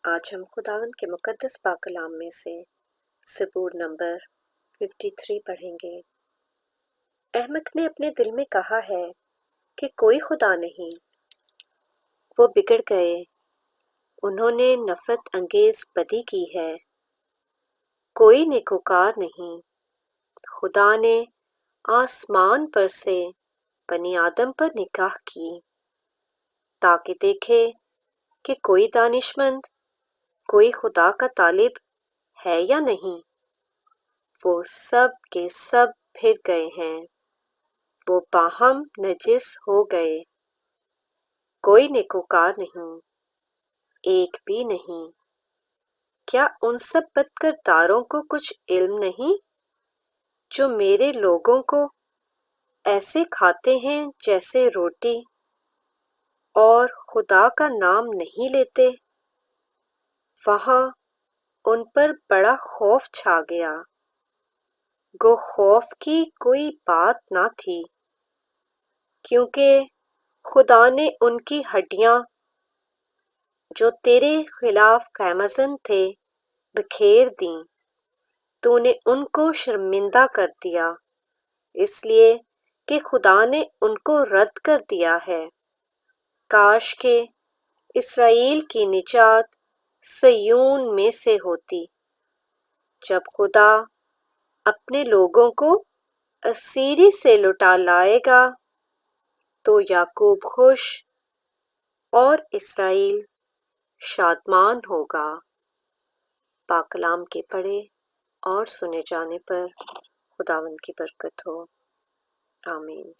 آج ہم خداوند کے مقدس پاک کلام میں سے زبور نمبر 53 پڑھیں گے۔ احمق نے اپنے دل میں کہا ہے کہ کوئی خدا نہیں، وہ بگڑ گئے، انہوں نے نفرت انگیز بدی کی ہے۔ کوئی نیکوکار نہیں، خدا نے آسمان پر سے بنی آدم پر نگاہ کی تاکہ دیکھے کہ کوئی دانشمند، کوئی خدا کا طالب ہے یا نہیں۔ وہ سب کے سب پھر گئے ہیں، وہ باہم نجس ہو گئے، کوئی نیکوکار نہیں، ایک بھی نہیں۔ کیا ان سب بد کرداروں کو کچھ علم نہیں، جو میرے لوگوں کو ایسے کھاتے ہیں جیسے روٹی، اور خدا کا نام نہیں لیتے؟ وہاں ان پر بڑا خوف چھا گیا، گو خوف کی کوئی بات نہ تھی، کیونکہ خدا نے ان کی ہڈیاں جو تیرے خلاف قیمزن تھے بکھیر دیں۔ تو نے ان کو شرمندہ کر دیا، اس لیے کہ خدا نے ان کو رد کر دیا ہے۔ کاش کہ اسرائیل کی نجات صیون میں سے ہوتی۔ جب خدا اپنے لوگوں کو اسیری سے لٹا لائے گا تو یعقوب خوش اور اسرائیل شادمان ہوگا۔ پاک کلام کے پڑھے اور سنے جانے پر خداوند کی برکت ہو، آمین۔